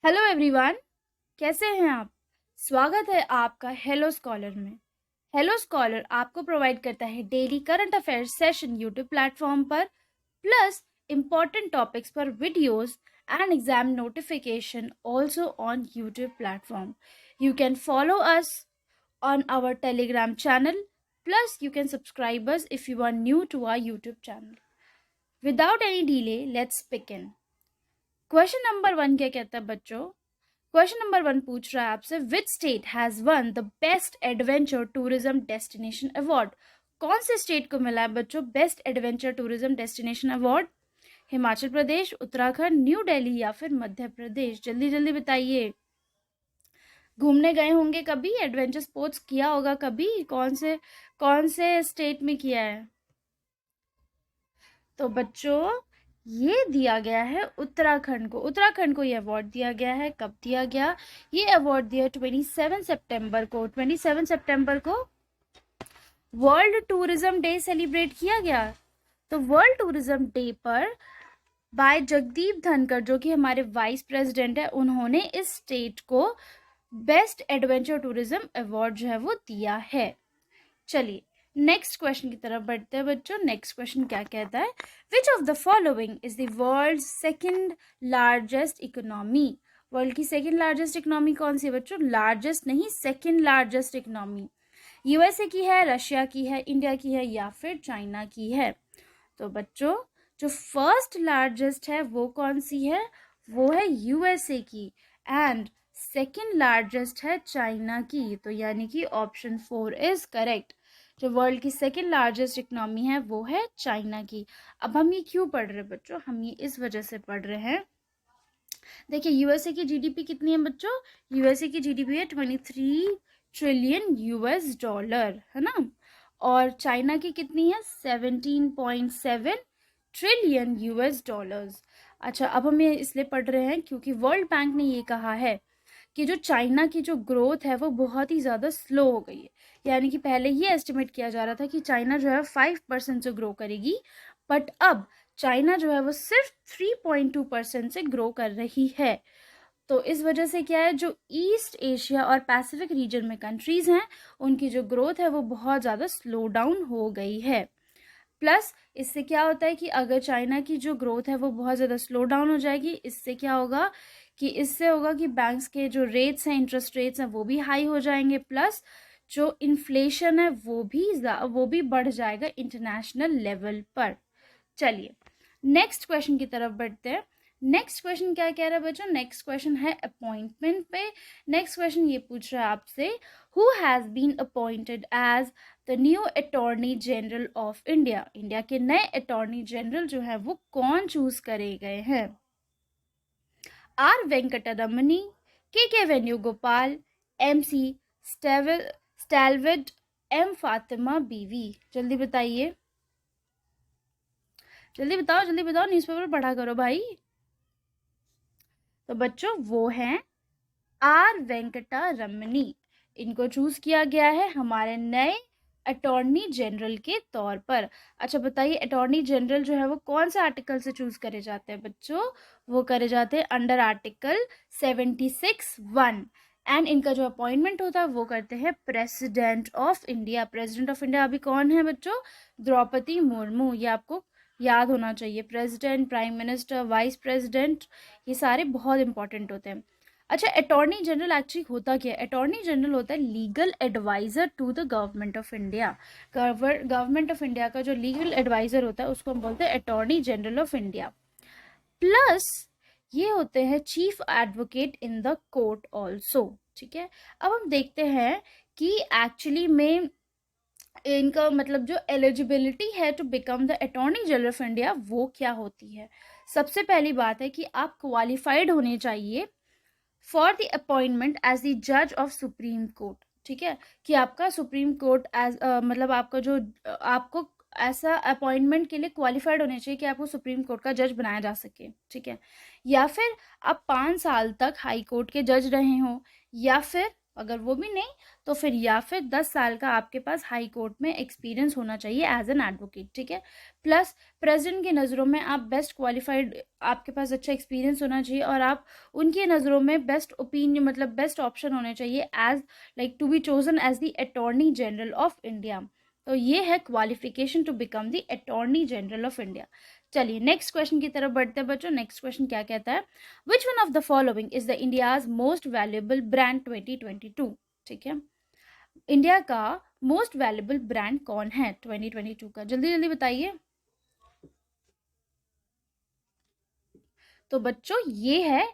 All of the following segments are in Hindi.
हेलो एवरीवन, कैसे हैं आप। स्वागत है आपका हेलो स्कॉलर में। हेलो स्कॉलर आपको प्रोवाइड करता है daily current affairs session YouTube platform पर, प्लस इम्पॉर्टेंट टॉपिक्स पर videos and exam notification also on YouTube platform. You can follow us on our telegram channel, plus you can subscribe us if you are new to our YouTube channel. Without any delay, let's begin. Question number 1 क्या कहता है बच्चों। क्वेश्चन नंबर 1 पूछ रहा है आपसे, which state has won the best adventure tourism destination award. कौन से स्टेट को मिला है बच्चों best adventure tourism destination award. Himachal Pradesh, Uttarakhand, New Delhi या फिर मध्य प्रदेश। जल्दी जल्दी बताइए। घूमने गए होंगे कभी, एडवेंचर स्पोर्ट्स किया होगा कभी, कौन से स्टेट में किया है। तो बच्चों ये दिया गया है उत्तराखंड को। उत्तराखंड को ये अवार्ड दिया गया है। कब दिया गया ये अवार्ड? दिया 27 सितंबर को। 27 सितंबर को वर्ल्ड टूरिज्म डे सेलिब्रेट किया गया। तो वर्ल्ड टूरिज्म डे पर बाय जगदीप धनखड़, जो कि हमारे वाइस प्रेसिडेंट है, उन्होंने इस स्टेट को बेस्ट एडवेंचर टूरिज्म अवार्ड जो है वो दिया है। चलिए नेक्स्ट क्वेश्चन की तरफ बढ़ते हैं बच्चों। नेक्स्ट क्वेश्चन क्या कहता है, विच of the following is the world second largest economy. World की सेकंड लार्जेस्ट इकोनॉमी कौन सी है बच्चों? लार्जेस्ट नहीं, सेकंड लार्जेस्ट इकोनॉमी। यूएसए की है, रशिया की है, इंडिया की है या फिर चाइना की है। तो बच्चों जो फर्स्ट लार्जेस्ट है वो कौन सी है? वो है यूएसए की। एंड सेकंड लार्जेस्ट है चाइना की। तो यानी कि ऑप्शन 4 इज करेक्ट। जो वर्ल्ड की सेकंड लार्जेस्ट इकोनॉमी है वो है चाइना की। अब हम ये क्यों पढ़ रहे हैं बच्चों? हम ये इस वजह से पढ़ रहे हैं, देखिए यूएसए की जीडीपी कितनी है बच्चों? यूएसए की जीडीपी है 23 ट्रिलियन यूएस डॉलर, है ना। और चाइना की कितनी है? 17.7 ट्रिलियन यूएस डॉलर्स। अच्छा, अब हम ये इसलिए पढ़ रहे हैं क्योंकि वर्ल्ड बैंक ने ये कहा है कि जो चाइना की जो ग्रोथ है वो बहुत ही ज़्यादा स्लो हो गई है। यानी कि पहले ये एस्टिमेट किया जा रहा था कि चाइना जो है 5% से ग्रो करेगी, बट अब चाइना जो है वो सिर्फ 3.2% से ग्रो कर रही है। तो इस वजह से क्या है, जो ईस्ट एशिया और पैसिफिक रीजन में कंट्रीज हैं उनकी जो ग्रोथ है वो बहुत ज़्यादा स्लो डाउन हो गई है। प्लस इससे क्या होता है कि अगर चाइना की जो ग्रोथ है वो बहुत ज़्यादा स्लो डाउन हो जाएगी, इससे क्या होगा कि बैंक्स के जो रेट्स हैं, इंटरेस्ट रेट्स हैं, वो भी हाई हो जाएंगे। प्लस जो इन्फ्लेशन है वो भी बढ़ जाएगा इंटरनेशनल लेवल पर। चलिए नेक्स्ट क्वेश्चन की तरफ बढ़ते हैं। नेक्स्ट क्वेश्चन क्या कह रहा है बच्चों? नेक्स्ट क्वेश्चन है अपॉइंटमेंट पे। नेक्स्ट क्वेश्चन ये पूछ रहा है आपसे, who has been appointed as the new attorney general of India. India के नए अटॉर्नी जनरल जो है वो कौन चूज करे गए हैं? आर वेंकटरमणी, के वेणुगोपाल, एमसी स्टैलविड, एम फातिमा बीवी। जल्दी बताइए, जल्दी बताओ, जल्दी बताओ, न्यूज़पेपर पढ़ा करो भाई। तो बच्चों वो हैं आर वेंकटा रमनी। इनको चूज किया गया है हमारे नए अटॉर्नी जनरल के तौर पर। अच्छा बताइए, अटॉर्नी जनरल जो है वो कौन से आर्टिकल से चूज करे जाते हैं बच्चों? वो करे जाते हैं अंडर आर्टिकल 76(1). एंड इनका जो अपॉइंटमेंट होता है वो करते हैं president of India. President of India अभी कौन है बच्चों? द्रौपदी मुर्मू। ये आपको याद होना चाहिए। President, prime minister, vice president, ये सारे बहुत इंपॉर्टेंट होते हैं। अच्छा, अटॉर्नी जनरल एक्चुअली होता क्या है? अटॉर्नी जनरल होता है legal adviser to the government of India. Government of India का जो लीगल एडवाइजर होता है उसको हम बोलते हैं attorney general of India. Plus ये होते हैं chief advocate in the court also. ठीक है, अब हम देखते हैं कि एक्चुअली में इनका मतलब जो एलिजिबिलिटी है to become the attorney general of India वो क्या होती है। सबसे पहली बात है कि आप क्वालिफाइड होने चाहिए for the appointment as the जज ऑफ सुप्रीम कोर्ट। ठीक है, कि आपका सुप्रीम कोर्ट एज मतलब आपका जो आपको ऐसा अपॉइंटमेंट के लिए क्वालिफाइड होने चाहिए कि आपको सुप्रीम कोर्ट का जज बनाया जा सके। ठीक है, या फिर आप 5 साल तक हाई कोर्ट के जज रहे हो, या फिर अगर वो भी नहीं तो फिर या फिर 10 साल का आपके पास हाई कोर्ट में एक्सपीरियंस होना चाहिए एज एन एडवोकेट, ठीक है। प्लस प्रेसिडेंट की नज़रों में आप बेस्ट क्वालिफाइड, आपके पास अच्छा एक्सपीरियंस होना चाहिए और आप उनकी नज़रों में बेस्ट ओपिनियन मतलब बेस्ट ऑप्शन होने चाहिए as like to be chosen as the attorney general of India. तो ये है qualification to become the attorney general of India. चलिए नेक्स्ट क्वेश्चन की तरफ बढ़ते हैं बच्चों। नेक्स्ट क्वेश्चन क्या कहता है, which one of the following is the India's most valuable brand 2022, ठीक है। इंडिया का मोस्ट वैल्यूएबल ब्रांड कौन है 2022 का, जल्दी जल्दी बताइए। तो बच्चों ये है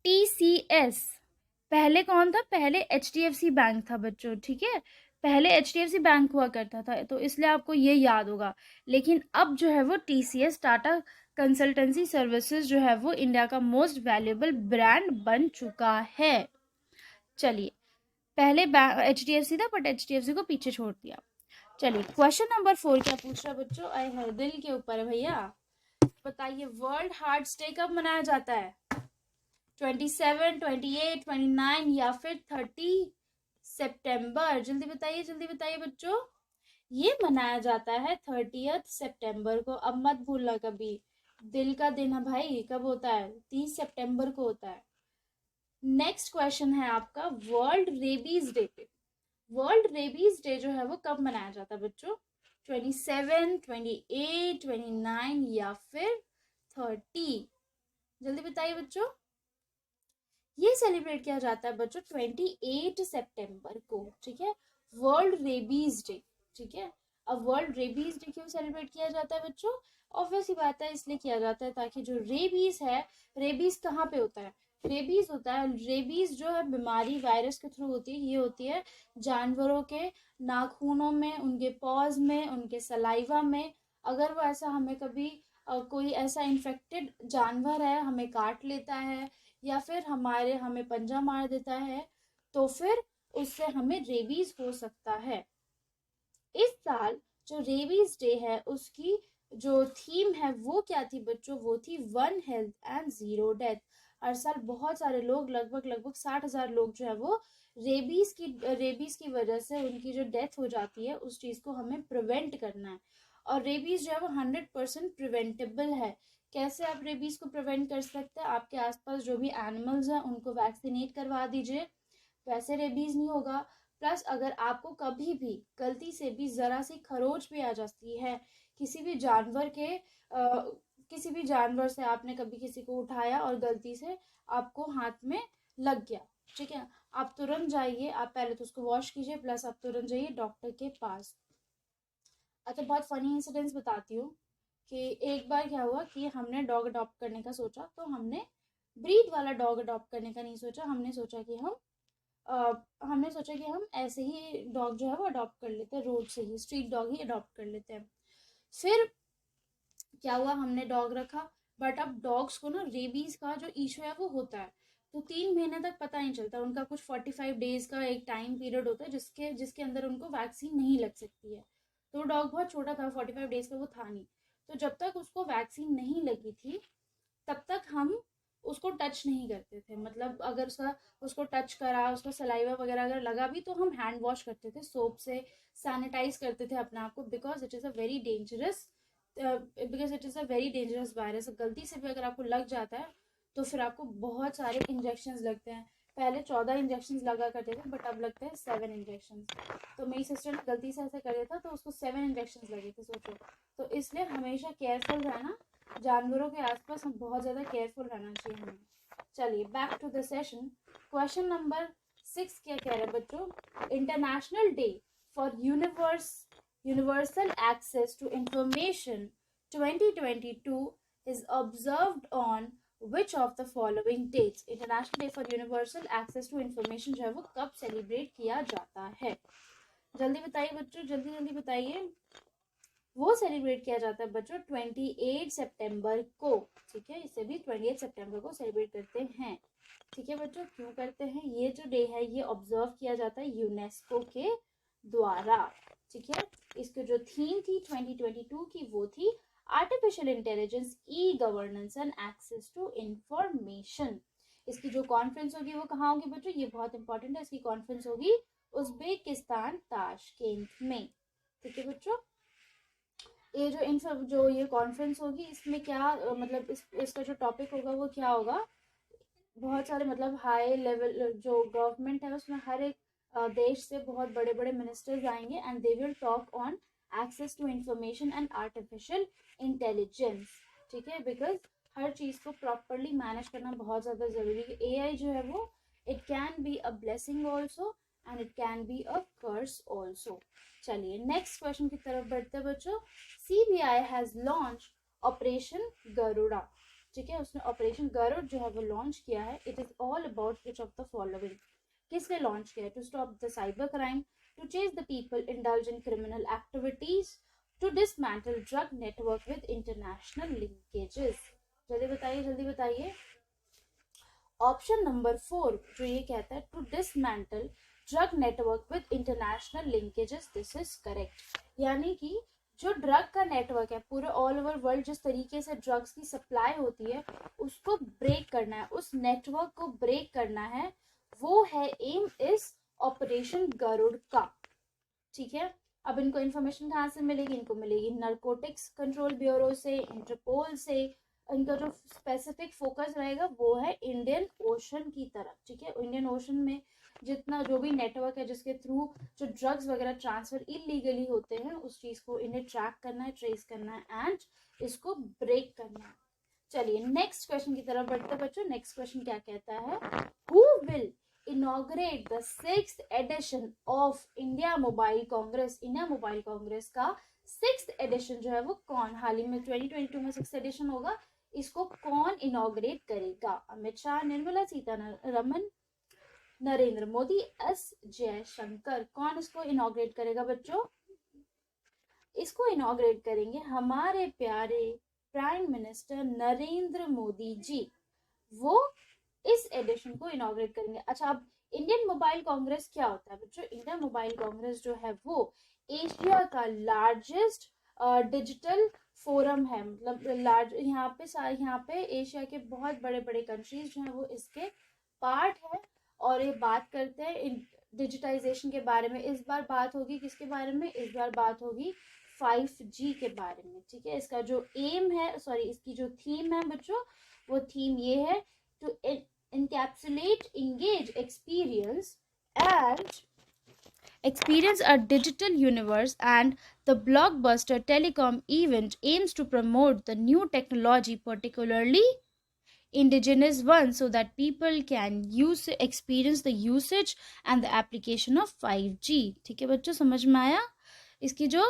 TCS। पहले कौन था, पहले HDFC बैंक था बच्चों, ठीक है। पहले HDFC बैंक हुआ करता था तो इसलिए आपको ये याद होगा, लेकिन अब जो है वो TCS टाटा कंसल्टेंसी सर्विसेज जो है वो इंडिया का मोस्ट वैल्यूएबल ब्रांड बन चुका है। चलिए पहले HDFC था बट HDFC को पीछे छोड़ दिया। चलिए क्वेश्चन नंबर 4 क्या पूछ रहा है बच्चों, आए है दिल के ऊपर है भैया। बताइए वर्ल्ड हार्ट डे कब मनाया जाता है, 27, 28, 29 या फिर 30 सितंबर, जल्दी बताइए बच्चों। ये मनाया जाता है 30 सितंबर को, अब मत भूलना कभी, दिल का दिन है भाई, कब होता है, 30 सितंबर को होता है। नेक्स्ट क्वेश्चन है आपका वर्ल्ड रेबीज डे पे। वर्ल्ड रेबीज डे जो है वो कब मनाया जाता है बच्चों, 27, 28, 29 या फिर 30, जल्दी बताइए बच्चों। ये सेलिब्रेट किया जाता है बच्चों 28 सितंबर को, ठीक है, वर्ल्ड रेबीज डे, ठीक है। अब वर्ल्ड रेबीज डे क्यों सेलिब्रेट किया जाता है बच्चों, ऑब्वियस ही बात है, इसलिए किया जाता है ताकि जो रेबीज है, रेबीज कहाँ पे होता है, रेबीज होता है, रेबीज जो है बीमारी वायरस के थ्रू होती है, ये होती है जानवरों के नाखूनों में, उनके पॉज में, उनके सलाइवा में। अगर वो ऐसा हमें कभी कोई ऐसा इन्फेक्टेड जानवर है हमें काट लेता है या फिर हमें पंजा मार देता है तो फिर उससे हमें रेबीज हो सकता है। इस साल जो रेबीज डे है उसकी जो थीम है वो क्या थी बच्चों, वो थी 1 हेल्थ एंड 0 डेथ। हर साल बहुत सारे लोग, लगभग 60,000 लोग जो है वो रेबीज की वजह से उनकी जो डेथ हो जाती है उस चीज को हमें प्रिवेंट करना है। और रेबीज जो है वो 100% प्रिवेंटेबल है। कैसे आप रेबीज को प्रिवेंट कर सकते हैं, आपके आसपास जो भी एनिमल्स हैं उनको वैक्सीनेट करवा दीजिए, वैसे रेबीज नहीं होगा। प्लस अगर आपको कभी भी गलती से भी जरा सी खरोच भी आ जाती है किसी भी जानवर के किसी भी जानवर से, आपने कभी किसी को उठाया और गलती से आपको हाथ में लग गया, ठीक है, आप तुरंत जाइए, आप पहले तो उसको वॉश कीजिए, प्लस आप तुरंत जाइए डॉक्टर के पास। अच्छा बहुत फनी इंसिडेंट्स बताती हूँ कि एक बार क्या हुआ कि हमने डॉग अडॉप्ट करने का सोचा, तो हमने ब्रीड वाला डॉग अडॉप्ट करने का नहीं सोचा, हमने सोचा कि हम ऐसे ही डॉग जो है वो अडॉप्ट कर लेते हैं, रोड से ही स्ट्रीट डॉग ही अडॉप्ट कर लेते हैं। फिर क्या हुआ, हमने डॉग रखा, बट अब डॉग्स को ना रेबीज का जो इशू है वो होता है, तो 3 महीने तक पता नहीं चलता, उनका कुछ 45 डेज का एक टाइम पीरियड होता है जिसके जिसके अंदर उनको वैक्सीन नहीं लग सकती है। तो डॉग बहुत छोटा था, 45 डेज का वो था नहीं, तो जब तक उसको वैक्सीन नहीं लगी थी तब तक हम उसको टच नहीं करते थे, मतलब अगर उसको टच करा, उसको सलाइवा वगैरह अगर लगा भी तो हम हैंड वॉश करते थे, सोप से सैनिटाइज करते थे अपने आप को, because it is a very dangerous virus. गलती से भी अगर आपको लग जाता है तो फिर आपको बहुत सारे इंजेक्शन लगते हैं। पहले 14 इंजेक्शन लगा करते थे बट अब लगते हैं 7 इंजेक्शन। तो मेरी सिस्टर ने गलती से ऐसे कर दिया था तो उसको 7 इंजेक्शन लगे थे, सोचो। तो इसलिए हमेशा केयरफुल रहना, जानवरों के आसपास हम बहुत ज़्यादा केयरफुल रहना चाहिए हमें। चलिए back to the session. Question number 6 क्या कह रहे हैं बच्चों, International Day for Universal Access to Information 2022 is observed on which of the following dates। International Day for Universal Access to Information जो है वो कब सेलिब्रेट किया जाता है, जल्दी बताइए बच्चों, जल्दी जल्दी बताइए। वो सेलिब्रेट किया जाता है बच्चों 28 सितंबर को, ठीक है, इसे भी 28 सितंबर को सेलिब्रेट करते हैं, ठीक है बच्चों। क्यों करते हैं, ये जो डे है ये ऑब्जर्व किया जाता है यूनेस्को के द्वारा, ठीक है। इसकी जो थीम थी 2022 की वो थी artificial intelligence, e governance and access to information. इसकी जो कॉन्फ्रेंस होगी वो कहाँ होगी बच्चों, ये बहुत इंपॉर्टेंट है, इसकी कॉन्फ्रेंस होगी उज्बेकिस्तान ताशकेंत में। ठीक है बच्चों, ये जो ये कॉन्फ्रेंस होगी इसमें क्या मतलब इसका जो टॉपिक होगा वो क्या होगा, बहुत सारे मतलब हाई लेवल जो गवर्नमेंट है उसमें हर एक देश से बहुत बड़े बड़े मिनिस्टर्स आएंगे and they will talk on access to information and artificial intelligence. ठीक है, बिकॉज हर चीज़ को प्रॉपरली मैनेज करना बहुत ज़्यादा ज़रूरी है। एआई जो है वो it can be a blessing also and it can be a curse also. चलिए नेक्स्ट क्वेश्चन की तरफ बढ़ते हैं बच्चों। CBI has launch operation Garuda. ठीक है, उसने ऑपरेशन गरुड़ जो है वो लॉन्च किया है। It is all about which of the following, किसने लॉन्च किया है? To stop the cyber crime, to chase the people indulge in criminal activities, to dismantle drug network with international linkages. जल्दी बताइए जल्दी बताइए। ऑप्शन नंबर 4 जो ये कहता है to dismantle drug network with international linkages, this is correct. यानी कि जो ड्रग का नेटवर्क है पूरे ऑल ओवर वर्ल्ड, जिस तरीके से ड्रग्स की सप्लाई होती है उसको ब्रेक करना है, उस नेटवर्क को ब्रेक करना है, वो है एम इस ऑपरेशन गरुड़ का। ठीक है, अब इनको इन्फॉर्मेशन कहाँ से मिलेगी? इनको मिलेगी नारकोटिक्स कंट्रोल ब्यूरो से, इंटरपोल से। इनका जो स्पेसिफिक फोकस रहेगा वो है इंडियन ओशन की तरफ। ठीक है, इंडियन ओशन में जितना जो भी नेटवर्क है जिसके थ्रू जो ड्रग्स वगैरह ट्रांसफर इलीगली होते हैं उस चीज को इन्हें ट्रैक करना है, ट्रेस करना है एंड इसको ब्रेक करना है। चलिए नेक्स्ट क्वेश्चन की तरफ बढ़ते बच्चों। नेक्स्ट क्वेश्चन क्या कहता है? Who will inaugurate the 6th edition of India Mobile Congress? India mobile Congress का 6th edition जो है वो कौन, हाल ही में 2022 में 6th edition होगा, इसको कौन इनॉग्रेट करेगा? अमित शाह, निर्मला सीतारमन, नरेंद्र मोदी, एस जयशंकर। कौन इसको इनॉग्रेट करेगा बच्चों? इसको इनॉग्रेट करेंगे हमारे प्यारे प्राइम मिनिस्टर नरेंद्र मोदी जी, वो इस एडिशन को इनॉग्रेट करेंगे। अच्छा, अब इंडियन मोबाइल कांग्रेस क्या होता है बच्चों? इंडियन मोबाइल कांग्रेस जो है वो एशिया का लार्जेस्ट डिजिटल फोरम है, मतलब लार्ज यहाँ पे एशिया के बहुत बड़े बड़े कंट्रीज जो है वो इसके पार्ट है और ये बात करते हैं डिजिटाइजेशन के बारे में। इस बार बात होगी किसके बारे में? इस बार बात होगी 5G के बारे में। ठीक है, इसका जो एम है, सॉरी इसकी जो थीम है बच्चों, वो थीम ये है to encapsulate, engage, experience a digital universe, and the blockbuster telecom event aims to promote the new technology, particularly indigenous ones, so that people can experience the usage and the application of 5G। ठीक है बच्चों, समझ में आया? इसकी जो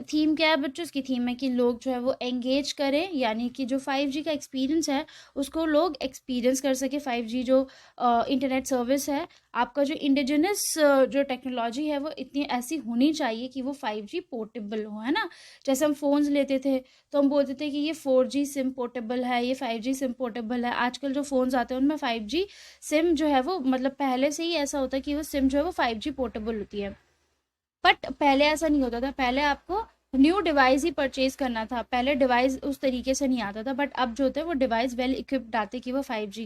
थीम क्या है बच्चों? इसकी थीम है कि लोग जो है वो एंगेज करें, यानी कि जो 5G का एक्सपीरियंस है उसको लोग एक्सपीरियंस कर सके। 5G जो इंटरनेट सर्विस है, आपका जो इंडिजिनस जो टेक्नोलॉजी है वो इतनी ऐसी होनी चाहिए कि वो 5G पोर्टेबल हो, है ना। जैसे हम फ़ोन्स लेते थे तो हम बोलते थे कि ये 4G सिम पोर्टेबल है, ये 5G सिम पोर्टेबल है। आजकल जो फ़ोन्स आते हैं उनमें 5G सिम जो है वो मतलब पहले से ही ऐसा होता है कि वो सिम जो है वो 5G पोर्टेबल होती है। बट पहले ऐसा नहीं होता था, पहले आपको न्यू डिवाइस ही परचेज करना था, पहले डिवाइस उस तरीके से नहीं आता था। बट अब जो होता है वो डिवाइस वेल इक्विप्ड आते कि वो 5G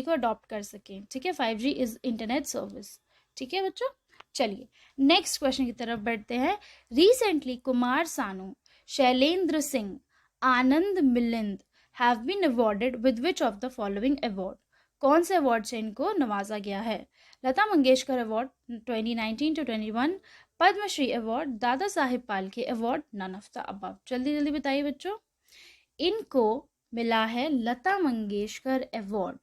को अडॉप्ट कर सके। ठीक है, 5G इज इंटरनेट सर्विस। ठीक है बच्चों, चलिए नेक्स्ट क्वेश्चन की तरफ बढ़ते हैं। Recently Kumar Sanu, Shailendra Singh, Anand Milind have been awarded with which of the following award? कौन से अवार्ड से इनको नवाजा गया है? Lata Mangeshkar award 2019 to 21, Padma Shri award, Dada Sahib Phalke award, none of the above. जल्दी जल्दी बताइए बच्चों। इनको मिला है लता मंगेशकर अवार्ड।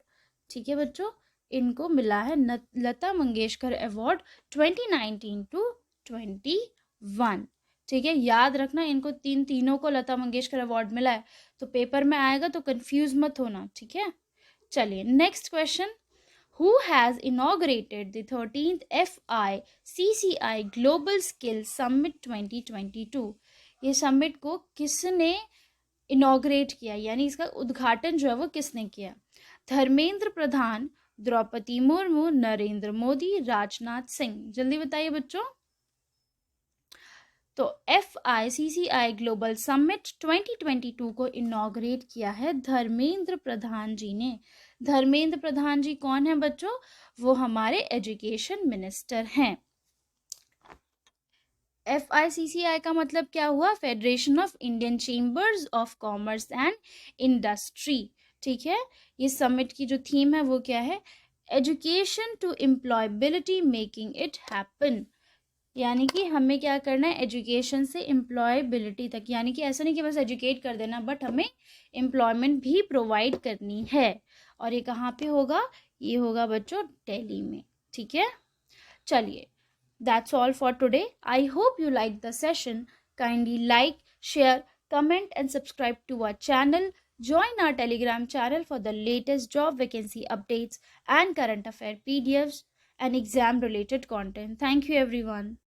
ठीक है बच्चों, इनको मिला है लता मंगेशकर अवार्ड 2019 to 21। ठीक है, याद रखना इनको तीनों को लता मंगेशकर अवार्ड मिला है, तो पेपर में आएगा तो कंफ्यूज मत होना। ठीक है, चलिए next question. Who has inaugurated the 13th FICCI Global Skills Summit 2022? ये समिट को किसने इनॉग्रेट किया, यानी इसका उद्घाटन जो है वो किसने किया? धर्मेंद्र प्रधान, द्रौपदी मुर्मू, नरेंद्र मोदी, राजनाथ सिंह। जल्दी बताइए बच्चों। तो FICCI ग्लोबल समिट 2022 को इनॉग्रेट किया है धर्मेंद्र प्रधान जी ने। धर्मेंद्र प्रधान जी कौन है बच्चों? वो हमारे एजुकेशन मिनिस्टर हैं। FICCI का मतलब क्या हुआ? Federation of Indian chambers of commerce and industry. ठीक है, ये समिट की जो थीम है वो क्या है? Education to employability making it happen. यानी कि हमें क्या करना है? एजुकेशन से एम्प्लॉयबिलिटी तक, यानी कि ऐसा नहीं कि बस एजुकेट कर देना, बट हमें एम्प्लॉयमेंट भी प्रोवाइड करनी है। और ये कहाँ पे होगा? ये होगा बच्चों दिल्ली में। ठीक है, चलिए, that's all for today. I hope you liked the session. Kindly like, share, comment and subscribe to our channel. Join our Telegram channel for the latest job vacancy updates and current affair PDFs and exam related content. Thank you everyone.